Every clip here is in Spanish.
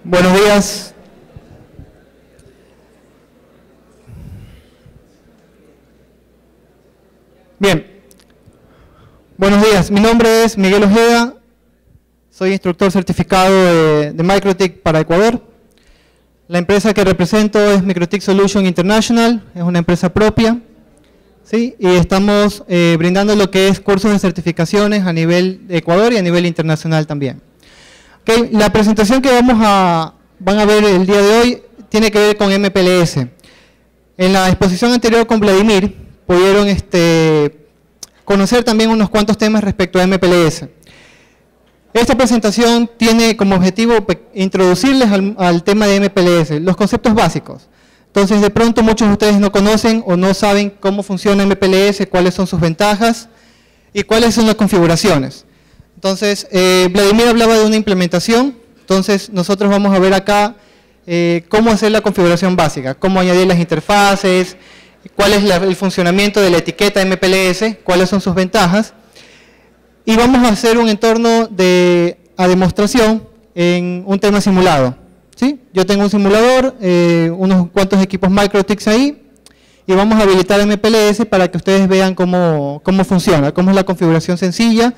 Buenos días. Bien. Buenos días. Mi nombre es Miguel Ojeda. Soy instructor certificado de MikroTik para Ecuador. La empresa que represento es MikroTik Solution International. Es una empresa propia. ¿Sí? Y estamos brindando lo que es cursos de certificaciones a nivel de Ecuador y a nivel internacional también. Okay. La presentación que van a ver el día de hoy tiene que ver con MPLS. En la exposición anterior con Vladimir pudieron conocer también unos cuantos temas respecto a MPLS. Esta presentación tiene como objetivo introducirles al tema de MPLS, los conceptos básicos. Entonces, de pronto muchos de ustedes no conocen o no saben cómo funciona MPLS, cuáles son sus ventajas y cuáles son las configuraciones. Entonces, Vladimir hablaba de una implementación, entonces nosotros vamos a ver acá cómo hacer la configuración básica, cómo añadir las interfaces, cuál es el funcionamiento de la etiqueta MPLS, cuáles son sus ventajas. Y vamos a hacer un entorno a demostración en un tema simulado. ¿Sí? Yo tengo un simulador, unos cuantos equipos MikroTiks ahí, y vamos a habilitar MPLS para que ustedes vean cómo funciona, cómo es la configuración sencilla,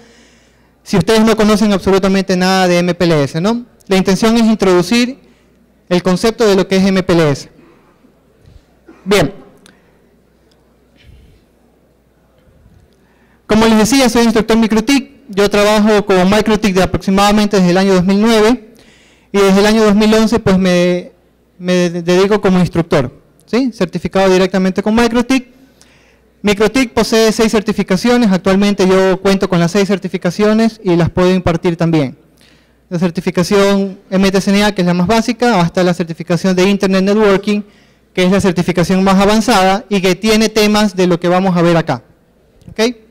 si ustedes no conocen absolutamente nada de MPLS, ¿no? La intención es introducir el concepto de lo que es MPLS. Bien. Como les decía, soy instructor MikroTik. Yo trabajo como MikroTik de aproximadamente desde el año 2009 y desde el año 2011 pues me dedico como instructor, ¿sí? Certificado directamente con MikroTik. MikroTik posee 6 certificaciones. Actualmente yo cuento con las 6 certificaciones y las puedo impartir también. La certificación MTCNA, que es la más básica, hasta la certificación de Internet Networking, que es la certificación más avanzada y que tiene temas de lo que vamos a ver acá. ¿Okay?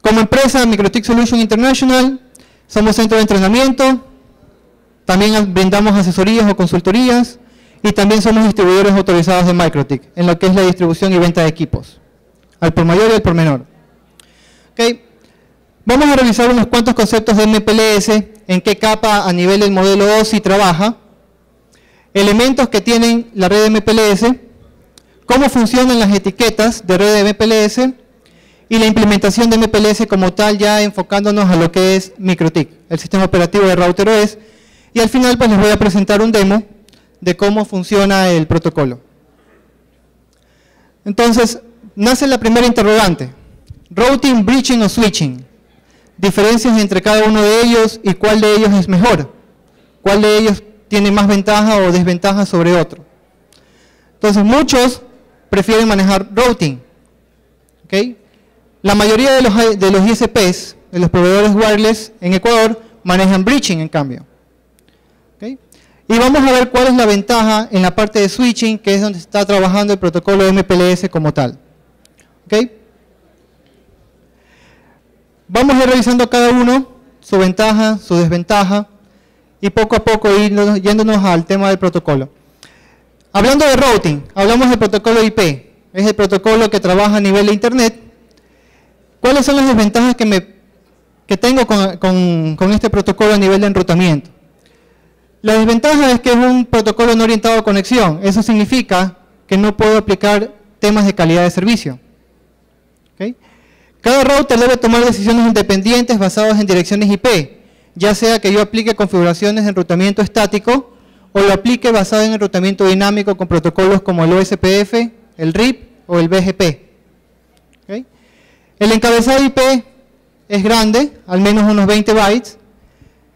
Como empresa, MikroTik Solution International, somos centro de entrenamiento, también brindamos asesorías o consultorías y también somos distribuidores autorizados de MikroTik en lo que es la distribución y venta de equipos, al por mayor y al por menor. Okay. Vamos a revisar unos cuantos conceptos de MPLS, en qué capa a nivel del modelo OSI trabaja, elementos que tienen la red de MPLS, cómo funcionan las etiquetas de red de MPLS y la implementación de MPLS como tal, ya enfocándonos a lo que es MikroTik, el sistema operativo de Router OS, y al final pues les voy a presentar un demo de cómo funciona el protocolo. Entonces, nace la primera interrogante: routing, bridging o switching. Diferencias entre cada uno de ellos y cuál de ellos es mejor, cuál de ellos tiene más ventaja o desventaja sobre otro. Entonces, muchos prefieren manejar routing. ¿Okay? La mayoría de los ISPs, de los proveedores wireless en Ecuador, manejan bridging en cambio. ¿Okay? Y vamos a ver cuál es la ventaja en la parte de switching, que es donde está trabajando el protocolo de MPLS como tal. ¿Okay? Vamos a ir revisando cada uno, su ventaja, su desventaja, y poco a poco yéndonos al tema del protocolo. Hablando de routing, hablamos del protocolo IP, es el protocolo que trabaja a nivel de Internet. ¿Cuáles son las desventajas que tengo con este protocolo a nivel de enrutamiento? La desventaja es que es un protocolo no orientado a conexión. Eso significa que no puedo aplicar temas de calidad de servicio. ¿Okay? Cada router debe tomar decisiones independientes basadas en direcciones IP, ya sea que yo aplique configuraciones de enrutamiento estático o lo aplique basado en enrutamiento dinámico con protocolos como el OSPF, el RIP o el BGP. ¿Okay? El encabezado IP es grande, al menos unos 20 bytes.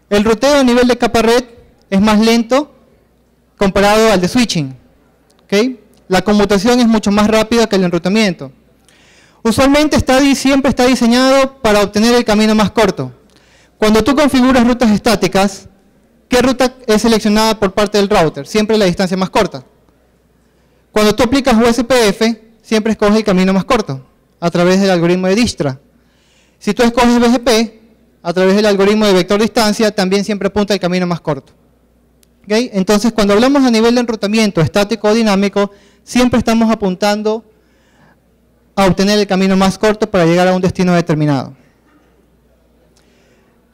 El ruteo a nivel de capa red es más lento comparado al de switching. ¿Okay? La conmutación es mucho más rápida que el enrutamiento. Usualmente siempre está diseñado para obtener el camino más corto. Cuando tú configuras rutas estáticas, ¿qué ruta es seleccionada por parte del router? Siempre la distancia más corta. Cuando tú aplicas USPF, siempre escoges el camino más corto, a través del algoritmo de Dijkstra. Si tú escoges BGP, a través del algoritmo de vector distancia, también siempre apunta el camino más corto. ¿Okay? Entonces, cuando hablamos a nivel de enrutamiento estático o dinámico, siempre estamos apuntando a obtener el camino más corto para llegar a un destino determinado.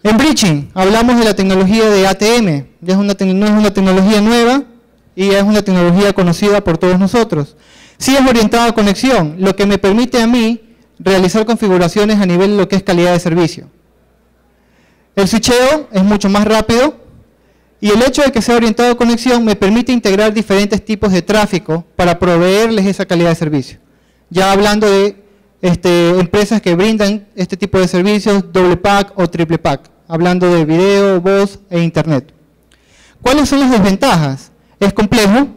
En bridging hablamos de la tecnología de ATM, ya no es una tecnología nueva y es una tecnología conocida por todos nosotros. Sí es orientada a conexión, lo que me permite a mí realizar configuraciones a nivel de lo que es calidad de servicio. El switcheo es mucho más rápido y el hecho de que sea orientado a conexión me permite integrar diferentes tipos de tráfico para proveerles esa calidad de servicio. Ya hablando de empresas que brindan este tipo de servicios, doble pack o triple pack, hablando de video, voz e internet. ¿Cuáles son las desventajas? Es complejo,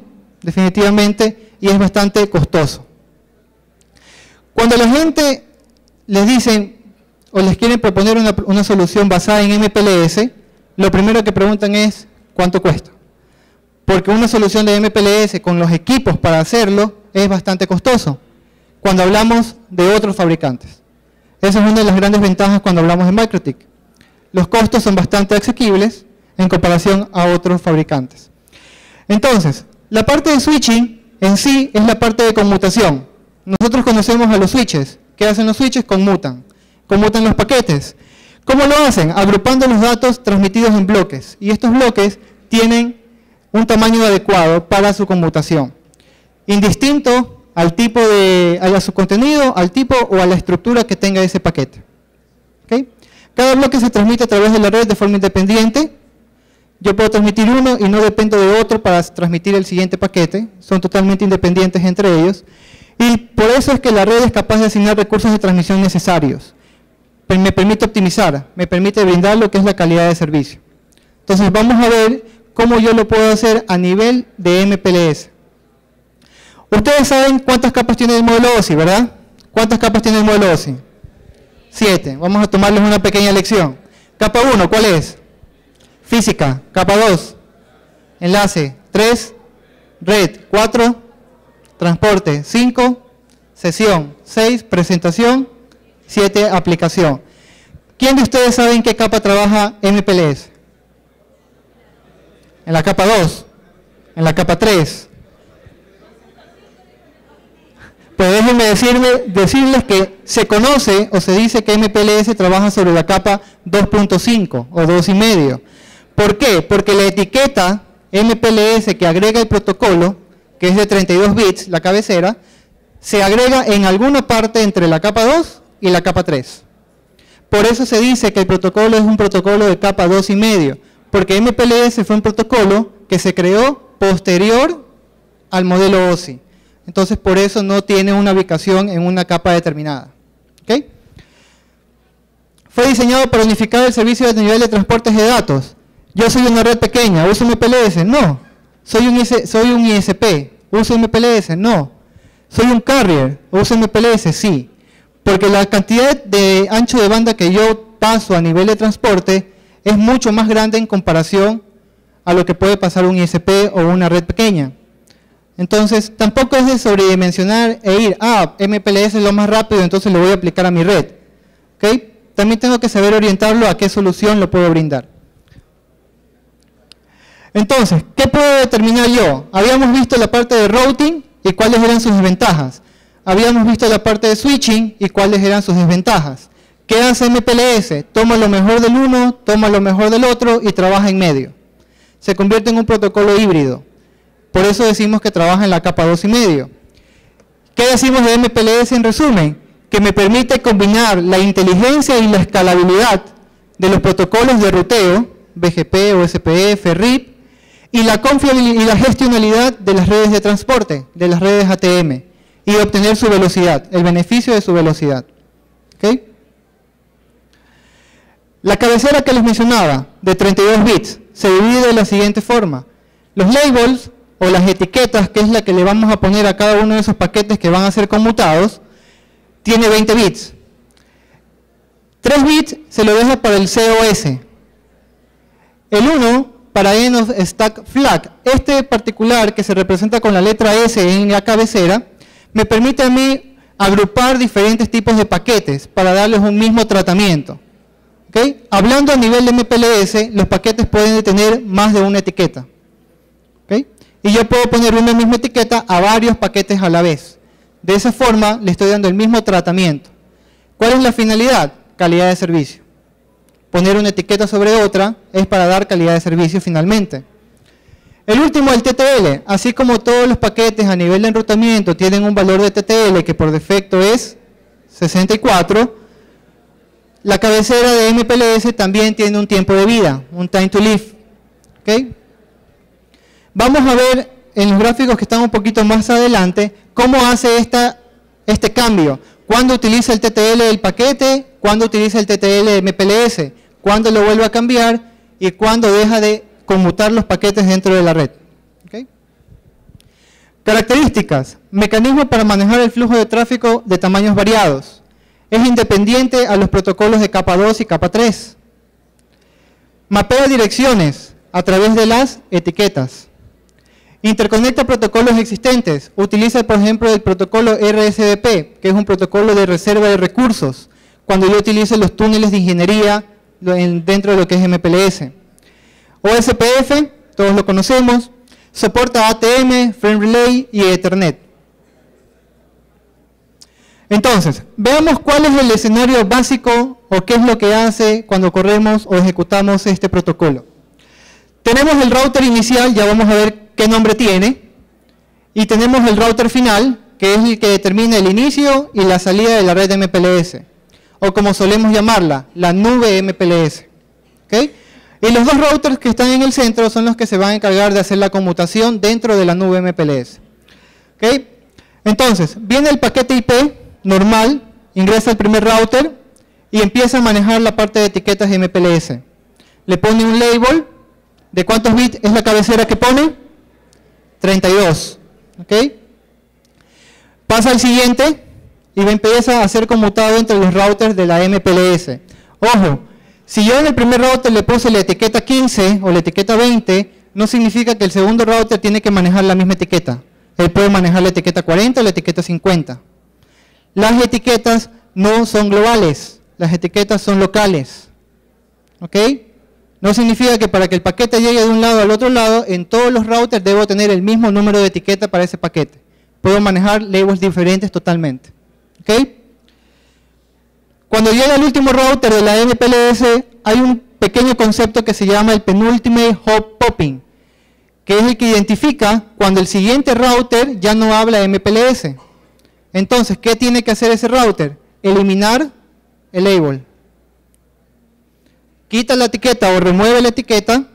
definitivamente, y es bastante costoso. Cuando la gente les dicen o les quieren proponer una solución basada en MPLS, lo primero que preguntan es ¿cuánto cuesta? Porque una solución de MPLS con los equipos para hacerlo es bastante costoso cuando hablamos de otros fabricantes. Esa es una de las grandes ventajas cuando hablamos de MikroTik. Los costos son bastante asequibles en comparación a otros fabricantes. Entonces, la parte de switching en sí es la parte de conmutación. Nosotros conocemos a los switches. ¿Qué hacen los switches? Conmutan los paquetes. ¿Cómo lo hacen? Agrupando los datos transmitidos en bloques. Y estos bloques tienen un tamaño adecuado para su conmutación, indistinto al tipo a su contenido, al tipo o a la estructura que tenga ese paquete. ¿Okay? Cada bloque se transmite a través de la red de forma independiente. Yo puedo transmitir uno y no dependo de otro para transmitir el siguiente paquete. Son totalmente independientes entre ellos. Y por eso es que la red es capaz de asignar recursos de transmisión necesarios. Me permite optimizar, me permite brindar lo que es la calidad de servicio. Entonces vamos a ver cómo yo lo puedo hacer a nivel de MPLS. Ustedes saben cuántas capas tiene el modelo OSI, ¿verdad? ¿Cuántas capas tiene el modelo OSI? 7. Vamos a tomarles una pequeña lección. Capa 1, ¿cuál es? Física. Capa 2, enlace. 3, red. 4, transporte. 5, sesión. 6, presentación. 7, aplicación. ¿Quién de ustedes sabe en qué capa trabaja MPLS? En la capa 2, en la capa 3. Pues déjenme decirles que se conoce o se dice que MPLS trabaja sobre la capa 2.5 o 2.5. ¿Por qué? Porque la etiqueta MPLS que agrega el protocolo, que es de 32 bits, la cabecera, se agrega en alguna parte entre la capa 2 y la capa 3. Por eso se dice que el protocolo es un protocolo de capa 2.5, porque MPLS fue un protocolo que se creó posterior al modelo OSI. Entonces, por eso no tiene una ubicación en una capa determinada. ¿Okay? Fue diseñado para unificar el servicio de nivel de transportes de datos. Yo soy una red pequeña, ¿uso MPLS? No. Soy un ISP, ¿uso MPLS? No. Soy un carrier, ¿uso MPLS? Sí. Porque la cantidad de ancho de banda que yo paso a nivel de transporte es mucho más grande en comparación a lo que puede pasar un ISP o una red pequeña. Entonces, tampoco es de sobredimensionar e ir, MPLS es lo más rápido, entonces lo voy a aplicar a mi red. ¿Okay? También tengo que saber orientarlo a qué solución lo puedo brindar. Entonces, ¿qué puedo determinar yo? Habíamos visto la parte de routing y cuáles eran sus desventajas. Habíamos visto la parte de switching y cuáles eran sus desventajas. ¿Qué hace MPLS? Toma lo mejor del uno, toma lo mejor del otro y trabaja en medio. Se convierte en un protocolo híbrido. Por eso decimos que trabaja en la capa 2.5. ¿Qué decimos de MPLS en resumen? Que me permite combinar la inteligencia y la escalabilidad de los protocolos de ruteo, BGP, OSPF, RIP, y la confiabilidad y la gestionalidad de las redes de transporte, de las redes ATM, y obtener su velocidad, el beneficio de su velocidad. ¿Okay? La cabecera que les mencionaba, de 32 bits, se divide de la siguiente forma. Los labels, o las etiquetas, que es la que le vamos a poner a cada uno de esos paquetes que van a ser conmutados, tiene 20 bits. 3 bits se lo deja para el COS. El 1 para End of Stack Flag. Este particular que se representa con la letra S en la cabecera, me permite a mí agrupar diferentes tipos de paquetes para darles un mismo tratamiento. ¿Okay? Hablando a nivel de MPLS, los paquetes pueden tener más de una etiqueta. ¿Okay? Y yo puedo poner una misma etiqueta a varios paquetes a la vez. De esa forma le estoy dando el mismo tratamiento. ¿Cuál es la finalidad? Calidad de servicio. poner una etiqueta sobre otra, es para dar calidad de servicio finalmente. El último, el TTL. Así como todos los paquetes a nivel de enrutamiento tienen un valor de TTL que por defecto es 64, la cabecera de MPLS también tiene un tiempo de vida, un time to live. ¿Okay? Vamos a ver en los gráficos que están un poquito más adelante cómo hace este cambio. Cuándo utiliza el TTL del paquete, cuándo utiliza el TTL de MPLS, cuándo lo vuelve a cambiar y cuándo deja de conmutar los paquetes dentro de la red. ¿Okay? Características. Mecanismo para manejar el flujo de tráfico de tamaños variados. Es independiente a los protocolos de capa 2 y capa 3. Mapea direcciones a través de las etiquetas. Interconecta protocolos existentes. Utiliza, por ejemplo, el protocolo RSVP, que es un protocolo de reserva de recursos, cuando yo utilizo los túneles de ingeniería dentro de lo que es MPLS. OSPF, todos lo conocemos, soporta ATM, Frame Relay y Ethernet. Entonces, veamos cuál es el escenario básico o qué es lo que hace cuando corremos o ejecutamos este protocolo. Tenemos el router inicial, ya vamos a ver qué nombre tiene, y tenemos el router final, que es el que determina el inicio y la salida de la red MPLS, o como solemos llamarla, la nube MPLS. ¿Okay? Y los dos routers que están en el centro son los que se van a encargar de hacer la conmutación dentro de la nube MPLS. ¿Okay? Entonces, viene el paquete IP normal, ingresa al primer router y empieza a manejar la parte de etiquetas de MPLS. Le pone un label. ¿De cuántos bits es la cabecera que pone? 32. ¿Okay? Pasa al siguiente y empieza a ser conmutado entre los routers de la MPLS. Ojo, si yo en el primer router le puse la etiqueta 15 o la etiqueta 20, no significa que el segundo router tiene que manejar la misma etiqueta. Él puede manejar la etiqueta 40 o la etiqueta 50. Las etiquetas no son globales, las etiquetas son locales. ¿Ok? No significa que para que el paquete llegue de un lado al otro lado, en todos los routers debo tener el mismo número de etiqueta para ese paquete. Puedo manejar labels diferentes totalmente. ¿Ok? Cuando llega el último router de la MPLS, hay un pequeño concepto que se llama el penultimate hop popping, que es el que identifica cuando el siguiente router ya no habla MPLS. Entonces, ¿qué tiene que hacer ese router? Eliminar el label. Quita la etiqueta o remueve la etiqueta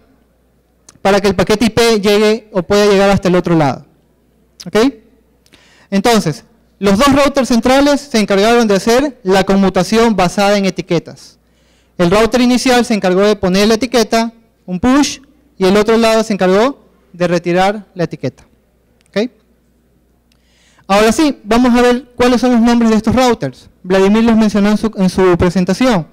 para que el paquete IP llegue o pueda llegar hasta el otro lado. ¿Ok? Entonces, los dos routers centrales se encargaron de hacer la conmutación basada en etiquetas. El router inicial se encargó de poner la etiqueta, un push, y el otro lado se encargó de retirar la etiqueta. ¿Ok? Ahora sí, vamos a ver cuáles son los nombres de estos routers. Vladimir los mencionó en su presentación.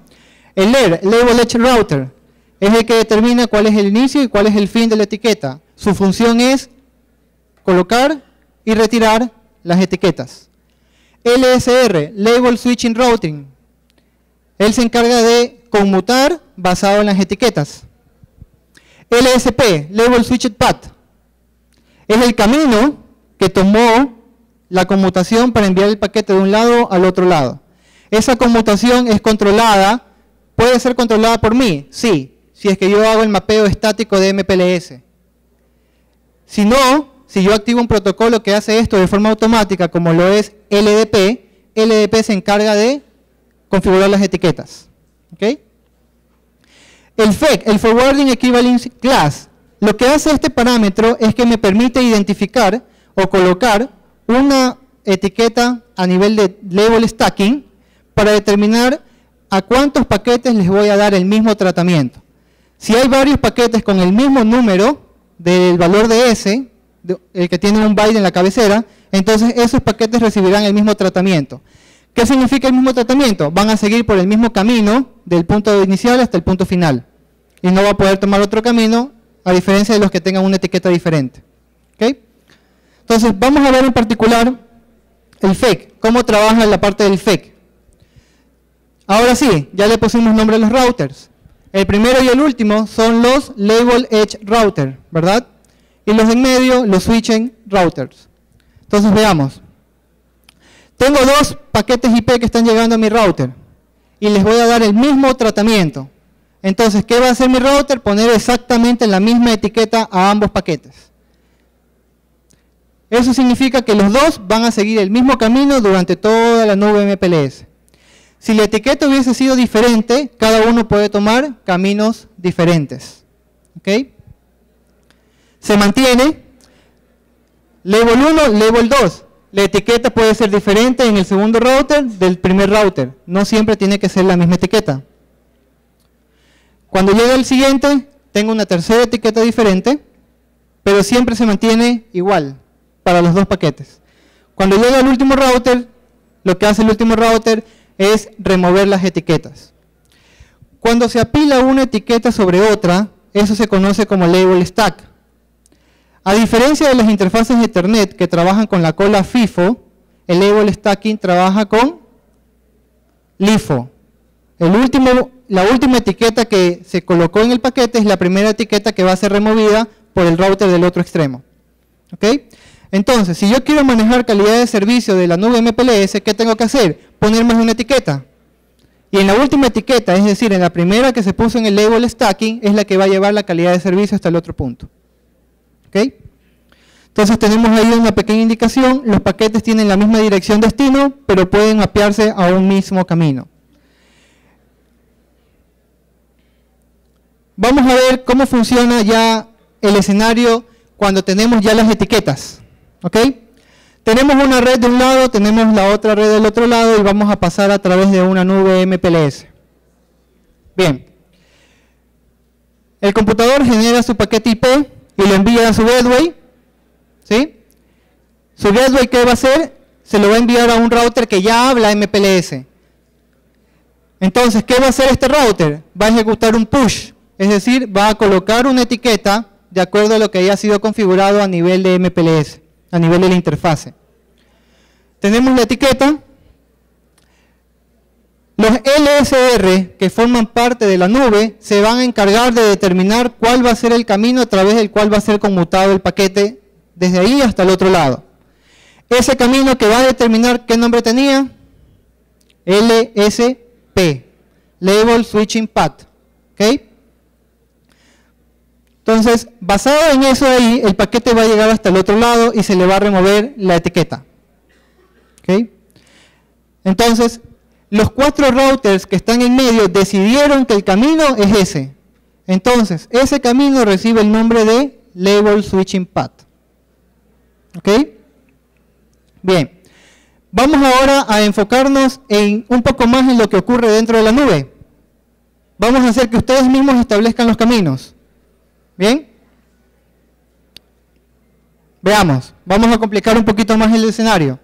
El LER, Label Edge Router, es el que determina cuál es el inicio y cuál es el fin de la etiqueta. Su función es colocar y retirar las etiquetas. LSR, Label Switching Routing, él se encarga de conmutar basado en las etiquetas. LSP, Label Switched Path, es el camino que tomó la conmutación para enviar el paquete de un lado al otro lado. Esa conmutación es controlada. ¿Puede ser controlada por mí? Sí, si es que yo hago el mapeo estático de MPLS. Si no, si yo activo un protocolo que hace esto de forma automática, como lo es LDP, LDP se encarga de configurar las etiquetas. ¿Okay? El FEC, el Forwarding Equivalence Class, lo que hace este parámetro es que me permite identificar o colocar una etiqueta a nivel de label stacking para determinar a cuántos paquetes les voy a dar el mismo tratamiento. Si hay varios paquetes con el mismo número del valor de S, el que tiene un byte en la cabecera, entonces esos paquetes recibirán el mismo tratamiento. ¿Qué significa el mismo tratamiento? Van a seguir por el mismo camino del punto inicial hasta el punto final. Y no va a poder tomar otro camino, a diferencia de los que tengan una etiqueta diferente. ¿Okay? Entonces, vamos a ver en particular el FEC, cómo trabaja la parte del FEC. Ahora sí, ya le pusimos nombre a los routers. El primero y el último son los Label Edge Router, ¿verdad? Y los de en medio, los Switching Routers. Entonces veamos. Tengo dos paquetes IP que están llegando a mi router y les voy a dar el mismo tratamiento. Entonces, ¿qué va a hacer mi router? Poner exactamente la misma etiqueta a ambos paquetes. Eso significa que los dos van a seguir el mismo camino durante toda la nube MPLS. Si la etiqueta hubiese sido diferente, cada uno puede tomar caminos diferentes. ¿Ok? Se mantiene label 1, label 2. La etiqueta puede ser diferente en el segundo router del primer router. No siempre tiene que ser la misma etiqueta. Cuando llega el siguiente, tengo una tercera etiqueta diferente, pero siempre se mantiene igual para los dos paquetes. Cuando llega el último router, lo que hace el último router es remover las etiquetas. Cuando se apila una etiqueta sobre otra, eso se conoce como label stack. A diferencia de las interfaces de Ethernet que trabajan con la cola FIFO, el label stacking trabaja con LIFO. La última etiqueta que se colocó en el paquete es la primera etiqueta que va a ser removida por el router del otro extremo. ¿Ok? Entonces, si yo quiero manejar calidad de servicio de la nube MPLS, ¿qué tengo que hacer? Poner más de una etiqueta. Y en la última etiqueta, es decir, en la primera que se puso en el label stacking, es la que va a llevar la calidad de servicio hasta el otro punto. ¿Ok? Entonces tenemos ahí una pequeña indicación. Los paquetes tienen la misma dirección destino, pero pueden mapearse a un mismo camino. Vamos a ver cómo funciona ya el escenario cuando tenemos ya las etiquetas. ¿Ok? Tenemos una red de un lado, tenemos la otra red del otro lado y vamos a pasar a través de una nube MPLS. Bien. El computador genera su paquete IP y lo envía a su gateway. ¿Sí? Su gateway, ¿qué va a hacer? Se lo va a enviar a un router que ya habla MPLS. Entonces, ¿qué va a hacer este router? Va a ejecutar un push, es decir, va a colocar una etiqueta de acuerdo a lo que haya sido configurado a nivel de MPLS, a nivel de la interfase. Tenemos la etiqueta. Los LSR que forman parte de la nube se van a encargar de determinar cuál va a ser el camino a través del cual va a ser conmutado el paquete desde ahí hasta el otro lado. Ese camino que va a determinar qué nombre tenía, LSP, Label Switching Path. ¿Ok? Entonces, basado en eso ahí, el paquete va a llegar hasta el otro lado y se le va a remover la etiqueta. ¿Ok? Entonces, los 4 routers que están en medio decidieron que el camino es ese. Entonces, ese camino recibe el nombre de Label Switching Path. ¿Ok? Bien. Vamos ahora a enfocarnos un poco más en lo que ocurre dentro de la nube. Vamos a hacer que ustedes mismos establezcan los caminos. ¿Bien? Veamos. Vamos a complicar un poquito más el escenario.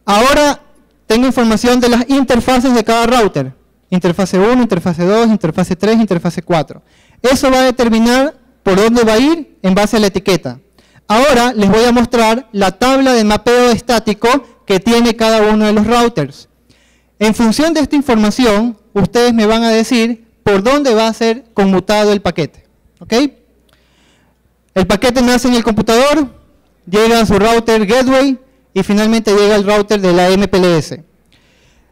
Ahora tengo información de las interfaces de cada router. Interfase 1, interfase 2, interfase 3, interfase 4. Eso va a determinar por dónde va a ir en base a la etiqueta. Ahora les voy a mostrar la tabla de mapeo estático que tiene cada uno de los routers. En función de esta información, ustedes me van a decir por dónde va a ser conmutado el paquete. ¿Ok? El paquete nace en el computador, llega a su router gateway y finalmente llega al router de la MPLS.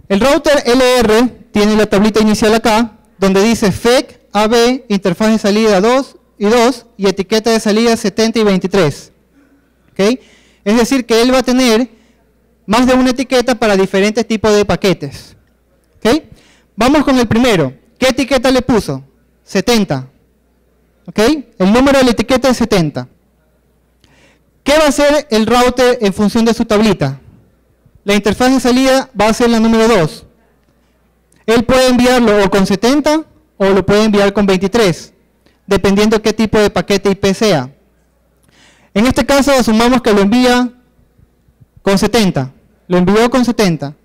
El router LR tiene la tablita inicial acá, donde dice FEC, AB, interfaz de salida 2 y etiqueta de salida 70 y 23. ¿Okay? Es decir, que él va a tener más de una etiqueta para diferentes tipos de paquetes. ¿Okay? Vamos con el primero. ¿Qué etiqueta le puso? 70. ¿Okay? El número de la etiqueta es 70. ¿Qué va a hacer el router en función de su tablita? La interfaz de salida va a ser la número 2. Él puede enviarlo o con 70 o lo puede enviar con 23, dependiendo qué tipo de paquete IP sea. En este caso asumamos que lo envía con 70. Lo envió con 70.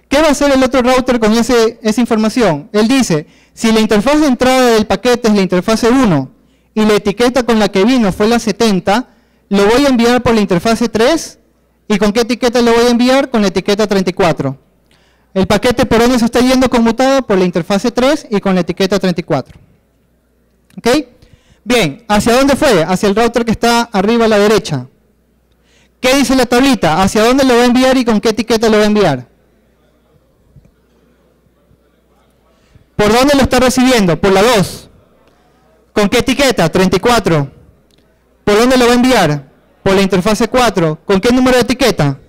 ¿Qué va a hacer el otro router con esa información? Él dice, si la interfaz de entrada del paquete es la interfase 1 y la etiqueta con la que vino fue la 70, lo voy a enviar por la interfase 3. ¿Y con qué etiqueta lo voy a enviar? Con la etiqueta 34. El paquete por donde se está yendo conmutado por la interfase 3 y con la etiqueta 34. ¿Ok? Bien, ¿hacia dónde fue? Hacia el router que está arriba a la derecha. ¿Qué dice la tablita? ¿Hacia dónde lo va a enviar y con qué etiqueta lo va a enviar? ¿Por dónde lo está recibiendo? Por la 2. ¿Con qué etiqueta? 34. ¿Por dónde lo va a enviar? Por la interfase 4. ¿Con qué número de etiqueta?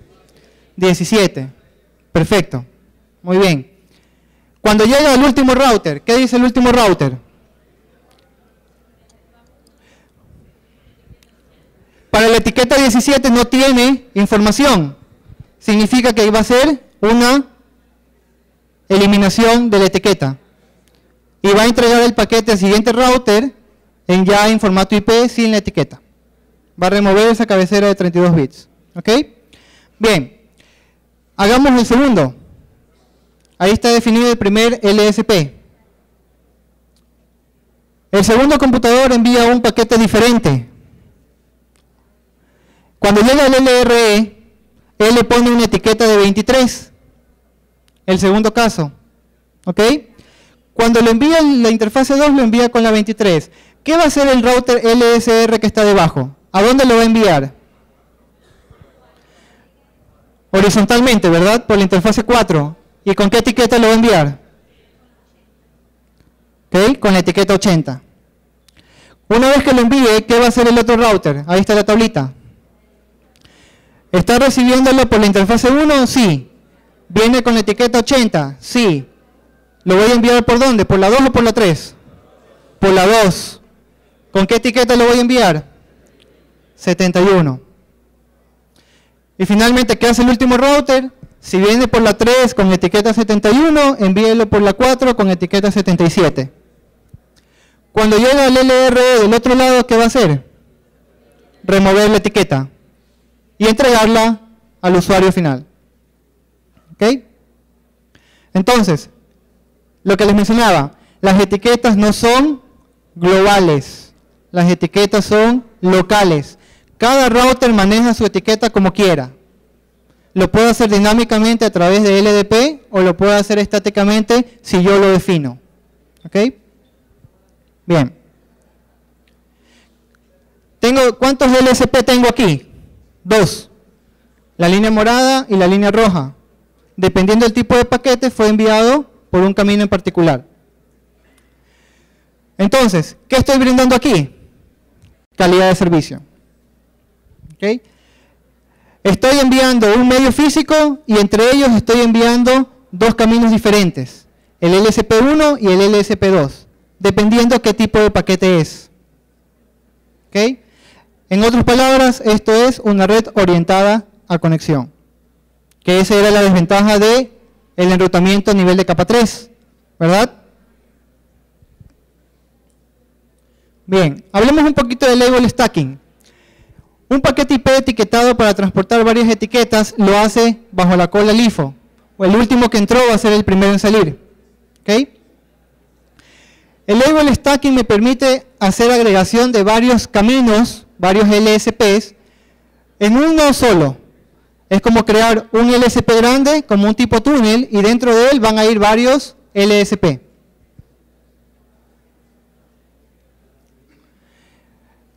17. Perfecto. Muy bien. Cuando llega al último router, ¿qué dice el último router? Para la etiqueta 17 no tiene información. Significa que va a ser una eliminación de la etiqueta. Y va a entregar el paquete al siguiente router ya en formato IP sin la etiqueta. Va a remover esa cabecera de 32 bits. ¿Ok? Bien. Hagamos el segundo. Ahí está definido el primer LSP. El segundo computador envía un paquete diferente. Cuando llega el LRE, él le pone una etiqueta de 23. El segundo caso. ¿Ok? Cuando lo envía la interfase 2, lo envía con la 23. ¿Qué va a hacer el router LSR que está debajo? ¿A dónde lo va a enviar? Horizontalmente, ¿verdad? Por la interfase 4. ¿Y con qué etiqueta lo va a enviar? ¿Ok? Con la etiqueta 80. Una vez que lo envíe, ¿qué va a hacer el otro router? Ahí está la tablita. ¿Está recibiéndolo por la interfase 1? Sí. ¿Viene con la etiqueta 80? Sí. ¿Lo voy a enviar por dónde? ¿Por la 2 o por la 3? Por la 2. ¿Con qué etiqueta lo voy a enviar? 71. Y finalmente, ¿qué hace el último router? Si viene por la 3 con etiqueta 71, envíelo por la 4 con etiqueta 77. Cuando llega el LRE del otro lado, ¿qué va a hacer? Remover la etiqueta y entregarla al usuario final. ¿Ok? Entonces, lo que les mencionaba, las etiquetas no son globales, las etiquetas son locales. Cada router maneja su etiqueta como quiera. Lo puedo hacer dinámicamente a través de LDP o lo puedo hacer estáticamente si yo lo defino. ¿Ok? Bien. ¿Cuántos LSP tengo aquí? 2. La línea morada y la línea roja. Dependiendo del tipo de paquete, fue enviado por un camino en particular. Entonces, ¿qué estoy brindando aquí? Calidad de servicio. ¿Ok? Estoy enviando un medio físico y entre ellos estoy enviando dos caminos diferentes, el LSP1 y el LSP2, dependiendo qué tipo de paquete es. ¿Ok? En otras palabras, esto es una red orientada a conexión, que esa era la desventaja del enrutamiento a nivel de capa 3, ¿verdad? Bien, hablemos un poquito del label stacking. Un paquete IP etiquetado para transportar varias etiquetas lo hace bajo la cola LIFO, o el último que entró va a ser el primero en salir. ¿Ok? El label stacking me permite hacer agregación de varios caminos, varios LSPs, en uno solo. Es como crear un LSP grande, como un tipo túnel, y dentro de él van a ir varios LSP.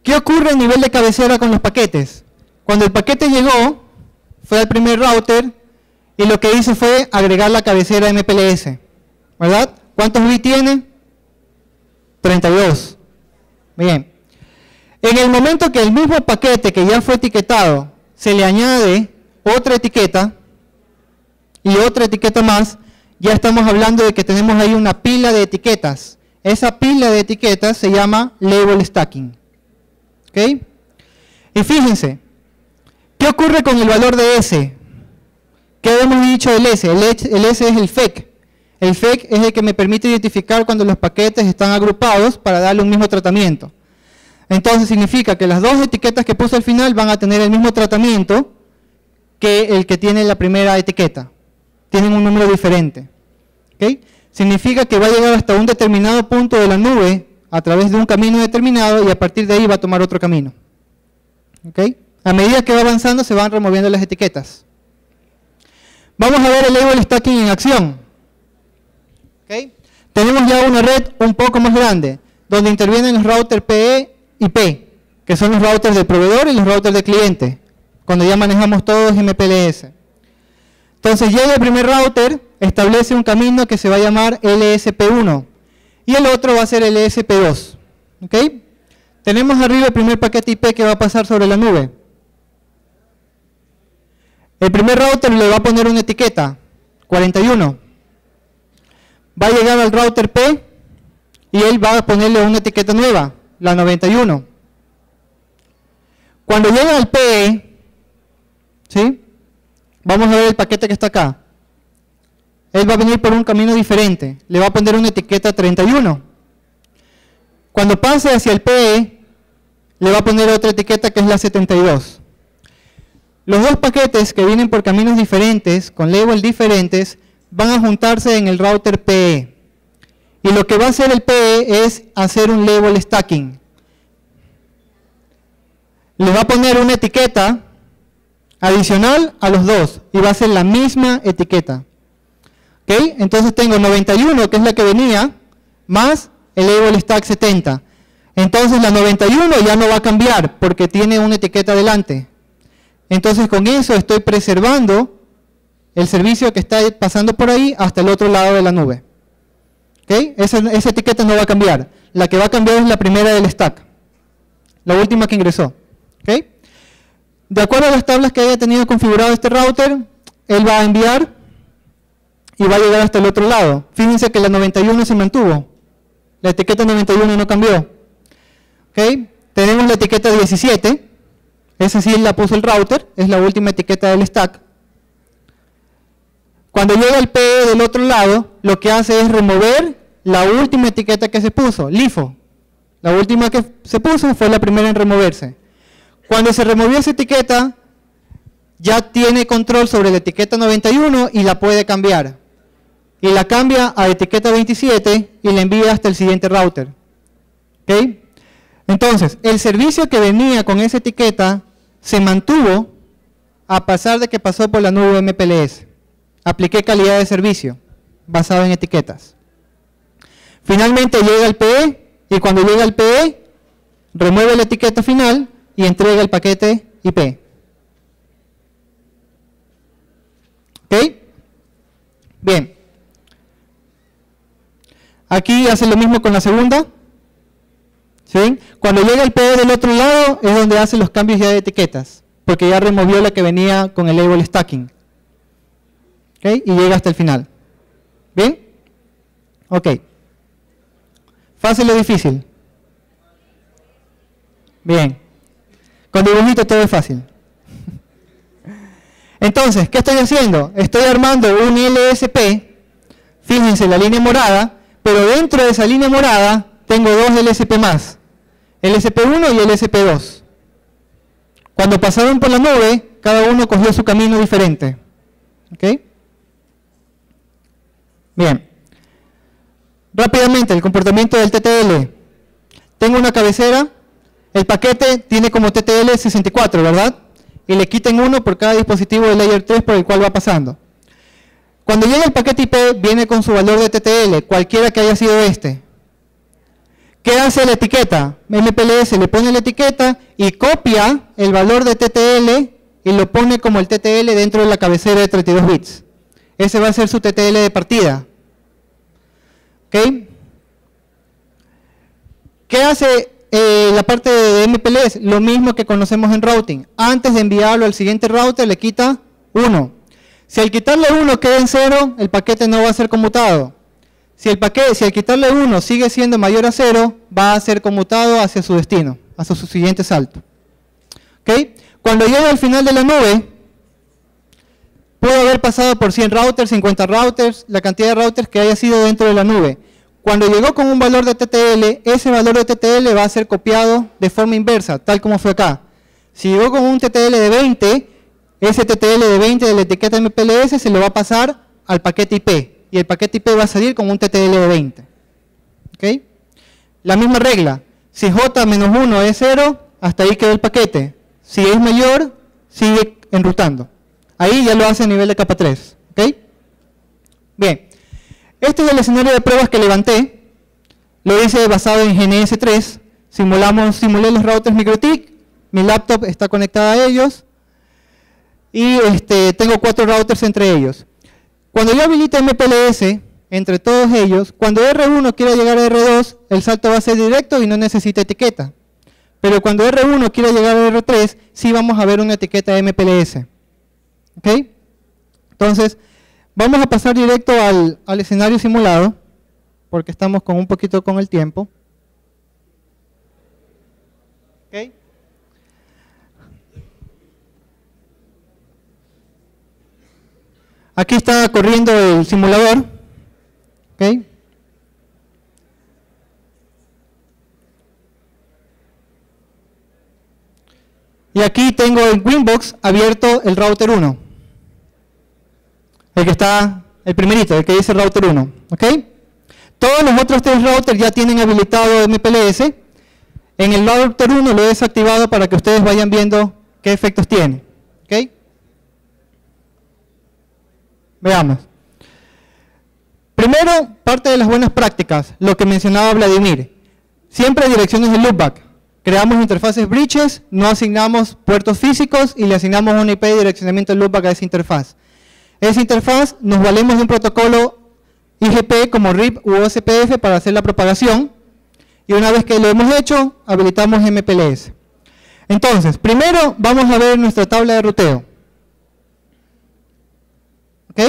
¿Qué ocurre a nivel de cabecera con los paquetes? Cuando el paquete llegó, fue al primer router y lo que hizo fue agregar la cabecera MPLS, ¿verdad? ¿Cuántos bits tiene? 32. Bien. En el momento que el mismo paquete que ya fue etiquetado se le añade otra etiqueta y otra etiqueta más, ya estamos hablando de que tenemos ahí una pila de etiquetas. Esa pila de etiquetas se llama label stacking. ¿Ok? Y fíjense, ¿qué ocurre con el valor de S? ¿Qué habíamos dicho del S? El S es el FEC. El FEC es el que me permite identificar cuando los paquetes están agrupados para darle un mismo tratamiento. Entonces significa que las dos etiquetas que puse al final van a tener el mismo tratamiento que el que tiene la primera etiqueta. Tienen un número diferente. ¿Ok? Significa que va a llegar hasta un determinado punto de la nube a través de un camino determinado y a partir de ahí va a tomar otro camino. ¿Ok? A medida que va avanzando se van removiendo las etiquetas. Vamos a ver el label stacking en acción. ¿Ok? Tenemos ya una red un poco más grande, donde intervienen los routers PE y P, que son los routers del proveedor y los routers del cliente, cuando ya manejamos todos MPLS. Entonces llega el primer router, establece un camino que se va a llamar LSP1 y el otro va a ser LSP2. ¿Ok? Tenemos arriba el primer paquete IP que va a pasar sobre la nube. El primer router le va a poner una etiqueta, 41. Va a llegar al router P y él va a ponerle una etiqueta nueva, la 91. Cuando llega al PE, ¿sí? Vamos a ver el paquete que está acá. Él va a venir por un camino diferente, le va a poner una etiqueta 31. Cuando pase hacia el PE, le va a poner otra etiqueta que es la 72. Los dos paquetes que vienen por caminos diferentes, con label diferentes, van a juntarse en el router PE. Y lo que va a hacer el PE es hacer un label stacking. Le va a poner una etiqueta adicional a los dos y va a ser la misma etiqueta. ¿Ok? Entonces tengo 91, que es la que venía, más el label stack 70. Entonces la 91 ya no va a cambiar porque tiene una etiqueta adelante. Entonces con eso estoy preservando el servicio que está pasando por ahí hasta el otro lado de la nube. ¿Okay? Esa etiqueta no va a cambiar. La que va a cambiar es la primera del stack, la última que ingresó. ¿Okay? De acuerdo a las tablas que haya tenido configurado este router, él va a enviar y va a llegar hasta el otro lado. Fíjense que la 91 se mantuvo. La etiqueta 91 no cambió. ¿Okay? Tenemos la etiqueta 17. Esa sí la puso el router, es la última etiqueta del stack. Cuando llega el PE del otro lado, lo que hace es remover la última etiqueta que se puso, LIFO. La última que se puso fue la primera en removerse. Cuando se removió esa etiqueta, ya tiene control sobre la etiqueta 91 y la puede cambiar. Y la cambia a etiqueta 27 y la envía hasta el siguiente router. ¿Okay? Entonces, el servicio que venía con esa etiqueta se mantuvo a pesar de que pasó por la nube MPLS. Apliqué calidad de servicio basado en etiquetas. Finalmente llega el PE y cuando llega el PE remueve la etiqueta final y entrega el paquete IP. ¿Ok? Bien. Aquí hace lo mismo con la segunda. ¿Sí? Cuando llega el PE del otro lado es donde hace los cambios ya de etiquetas, porque ya removió la que venía con el label stacking. ¿Okay? Y llega hasta el final. ¿Bien? Ok. ¿Fácil o difícil? Bien. Con dibujito todo es fácil. Entonces, ¿qué estoy haciendo? Estoy armando un LSP, fíjense la línea morada, pero dentro de esa línea morada tengo dos LSP más, LSP1 y LSP2. Cuando pasaron por la nube, cada uno cogió su camino diferente. ¿Ok? Bien. Rápidamente, el comportamiento del TTL. Tengo una cabecera, el paquete tiene como TTL 64, ¿verdad? Y le quiten uno por cada dispositivo de Layer 3 por el cual va pasando. Cuando llega el paquete IP, viene con su valor de TTL, cualquiera que haya sido este. ¿Qué hace la etiqueta? MPLS le pone la etiqueta y copia el valor de TTL y lo pone como el TTL dentro de la cabecera de 32 bits. Ese va a ser su TTL de partida. ¿Ok? ¿Qué hace la parte de MPLS? Lo mismo que conocemos en routing. Antes de enviarlo al siguiente router le quita 1. Si al quitarle 1 queda en 0, el paquete no va a ser conmutado. Si al quitarle 1 sigue siendo mayor a 0, va a ser conmutado hacia su destino, hacia su siguiente salto. ¿Okay? Cuando llega al final de la nube, pudo haber pasado por 100 routers, 50 routers, la cantidad de routers que haya sido dentro de la nube. Cuando llegó con un valor de TTL, ese valor de TTL va a ser copiado de forma inversa, tal como fue acá. Si llegó con un TTL de 20, ese TTL de 20 de la etiqueta MPLS se lo va a pasar al paquete IP. Y el paquete IP va a salir con un TTL de 20. ¿Okay? La misma regla. Si J-1 es 0, hasta ahí quedó el paquete. Si es mayor, sigue enrutando. Ahí ya lo hace a nivel de capa 3. ¿Okay? Bien. Este es el escenario de pruebas que levanté. Lo hice basado en GNS3. Simulé los routers MikroTik. Mi laptop está conectada a ellos. y tengo 4 routers entre ellos. Cuando yo habilite MPLS entre todos ellos, cuando R1 quiera llegar a R2, el salto va a ser directo y no necesita etiqueta. Pero cuando R1 quiera llegar a R3, sí vamos a ver una etiqueta de MPLS. ¿Ok? Entonces, vamos a pasar directo al escenario simulado, porque estamos un poquito con el tiempo. ¿Ok? Aquí está corriendo el simulador. ¿Ok? Y aquí tengo en Winbox abierto el router 1. El que está, el primerito, el que dice router 1. ¿Ok? Todos los otros 3 routers ya tienen habilitado MPLS. En el router 1 lo he desactivado para que ustedes vayan viendo qué efectos tiene. ¿Ok? Veamos. Primero, parte de las buenas prácticas, lo que mencionaba Vladimir. Siempre direcciones de loopback. Creamos interfaces bridges, no asignamos puertos físicos y le asignamos una IP de direccionamiento de loopback a esa interfaz. Esa interfaz nos valemos de un protocolo IGP como RIP u OSPF para hacer la propagación. Y una vez que lo hemos hecho, habilitamos MPLS. Entonces, primero vamos a ver nuestra tabla de ruteo. ¿Ok?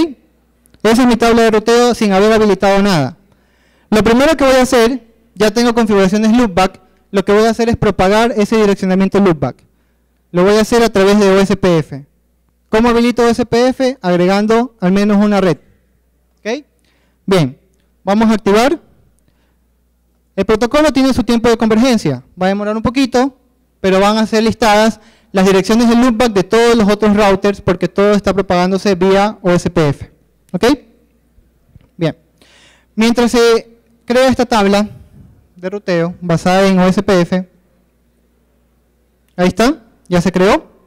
Esa es mi tabla de ruteo sin haber habilitado nada. Lo primero que voy a hacer, ya tengo configuraciones loopback, lo que voy a hacer es propagar ese direccionamiento loopback. Lo voy a hacer a través de OSPF. ¿Cómo habilito OSPF? Agregando al menos una red. ¿Ok? Bien, vamos a activar. El protocolo tiene su tiempo de convergencia. Va a demorar un poquito, pero van a ser listadas las direcciones de loopback de todos los otros routers porque todo está propagándose vía OSPF. ¿Ok? Bien. Mientras se crea esta tabla de ruteo basada en OSPF, ahí está, ya se creó.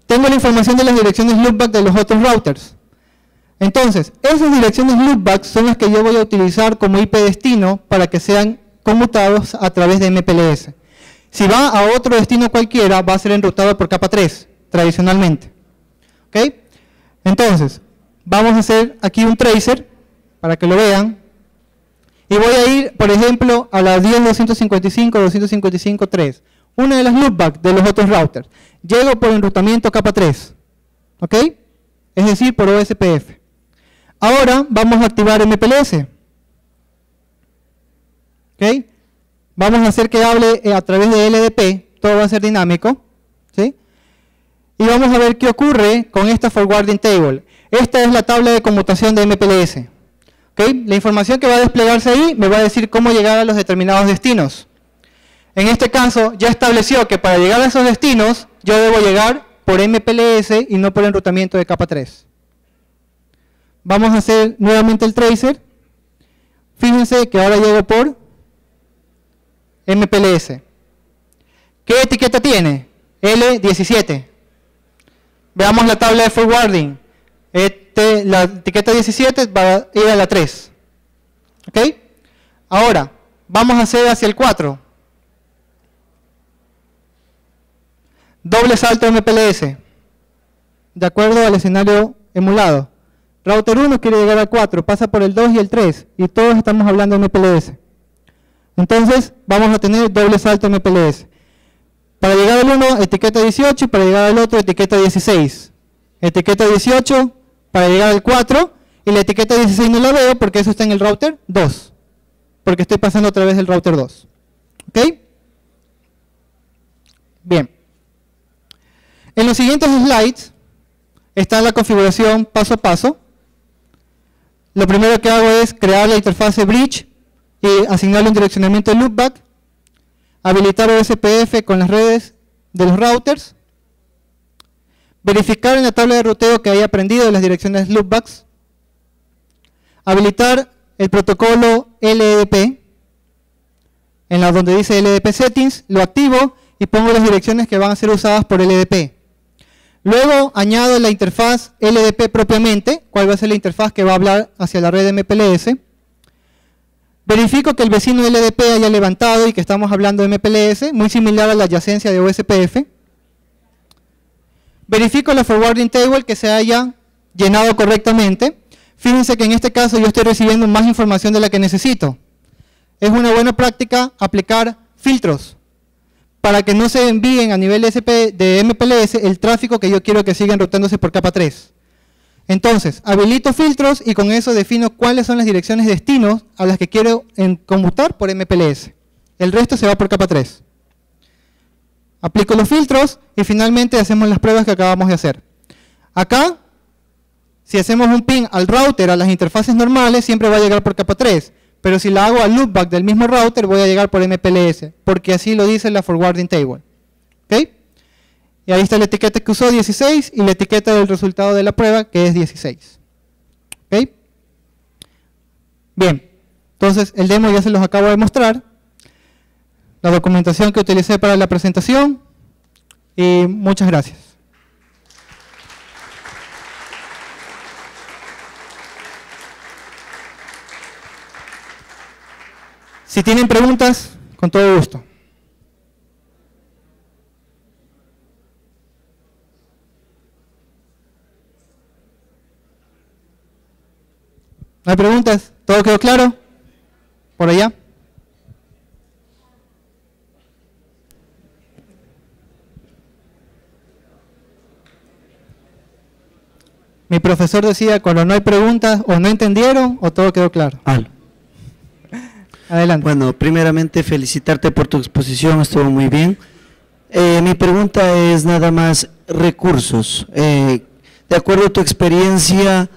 Tengo la información de las direcciones loopback de los otros routers. Entonces, esas direcciones loopback son las que yo voy a utilizar como IP destino para que sean conmutados a través de MPLS. Si va a otro destino cualquiera, va a ser enrutado por capa 3, tradicionalmente. ¿Ok? Entonces, vamos a hacer aquí un tracer para que lo vean. Y voy a ir, por ejemplo, a la 10.255.255.3, una de las loopback de los otros routers. Llego por enrutamiento capa 3. ¿Ok? Es decir, por OSPF. Ahora vamos a activar MPLS. ¿Ok? Vamos a hacer que hable a través de LDP, todo va a ser dinámico. ¿Sí? Y vamos a ver qué ocurre con esta forwarding table. Esta es la tabla de conmutación de MPLS. ¿Okay? La información que va a desplegarse ahí me va a decir cómo llegar a los determinados destinos. En este caso, ya estableció que para llegar a esos destinos, yo debo llegar por MPLS y no por enrutamiento de capa 3. Vamos a hacer nuevamente el tracer. Fíjense que ahora llego por MPLS. ¿Qué etiqueta tiene? L17. Veamos la tabla de forwarding. La etiqueta 17 va a ir a la 3. ¿Ok? Ahora, vamos a hacer hacia el 4. Doble salto MPLS. De acuerdo al escenario emulado. Router 1 quiere llegar al 4, pasa por el 2 y el 3. Y todos estamos hablando de MPLS. Entonces, vamos a tener doble salto MPLS. Para llegar al 1, etiqueta 18, y para llegar al otro, etiqueta 16. Etiqueta 18 para llegar al 4, y la etiqueta 16 no la veo porque eso está en el router 2. Porque estoy pasando a través del router 2. ¿Ok? Bien. En los siguientes slides está la configuración paso a paso. Lo primero que hago es crear la interfase bridge y asignarle un direccionamiento loopback, habilitar OSPF con las redes de los routers, verificar en la tabla de ruteo que haya aprendido de las direcciones loopbacks, habilitar el protocolo LDP, en la donde dice LDP settings, lo activo y pongo las direcciones que van a ser usadas por LDP. Luego añado la interfaz LDP propiamente, cuál va a ser la interfaz que va a hablar hacia la red MPLS. Verifico que el vecino LDP haya levantado y que estamos hablando de MPLS, muy similar a la adyacencia de OSPF. verifico la forwarding table que se haya llenado correctamente. Fíjense que en este caso yo estoy recibiendo más información de la que necesito. Es una buena práctica aplicar filtros para que no se envíen a nivel de MPLS el tráfico que yo quiero que siga enrutándose por capa 3. Entonces, habilito filtros y con eso defino cuáles son las direcciones de destino a las que quiero conmutar por MPLS. El resto se va por capa 3. Aplico los filtros y finalmente hacemos las pruebas que acabamos de hacer. Acá, si hacemos un ping al router a las interfaces normales, siempre va a llegar por capa 3. Pero si la hago al loopback del mismo router, voy a llegar por MPLS, porque así lo dice la forwarding table. ¿Ok? Y ahí está la etiqueta que usó, 16, y la etiqueta del resultado de la prueba, que es 16. ¿Ok? Bien, entonces el demo ya se los acabo de mostrar. La documentación que utilicé para la presentación, y muchas gracias. Si tienen preguntas, con todo gusto. ¿No hay preguntas? ¿Todo quedó claro? ¿Por allá? Mi profesor decía, cuando no hay preguntas, o no entendieron, o todo quedó claro. Adelante. Bueno, primeramente felicitarte por tu exposición, estuvo muy bien. Mi pregunta es nada más recursos. De acuerdo a tu experiencia,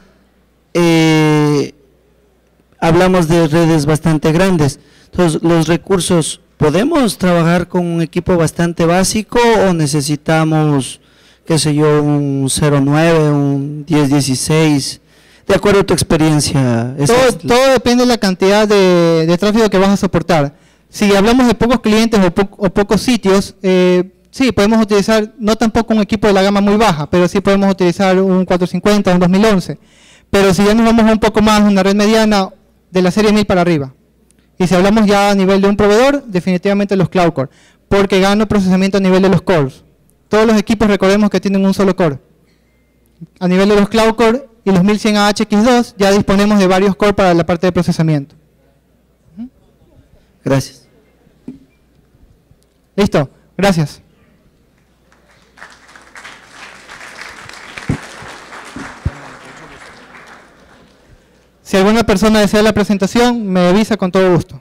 hablamos de redes bastante grandes. Entonces, los recursos, ¿podemos trabajar con un equipo bastante básico o necesitamos, qué sé yo, un 09, un 1016? De acuerdo a tu experiencia. Todo depende de la cantidad de tráfico que vas a soportar. Si hablamos de pocos clientes o pocos sitios, sí, podemos utilizar, no tampoco un equipo de la gama muy baja, pero sí podemos utilizar un 450, un 2011. Pero si ya nos vamos a un poco más, una red mediana de la serie 1000 para arriba. Y si hablamos ya a nivel de un proveedor, definitivamente los Cloud Core, porque gano procesamiento a nivel de los cores. Todos los equipos recordemos que tienen un solo core. A nivel de los Cloud Core y los 1100 AHX2 ya disponemos de varios core para la parte de procesamiento. Gracias. Listo, gracias. Si alguna persona desea la presentación, me avisa con todo gusto.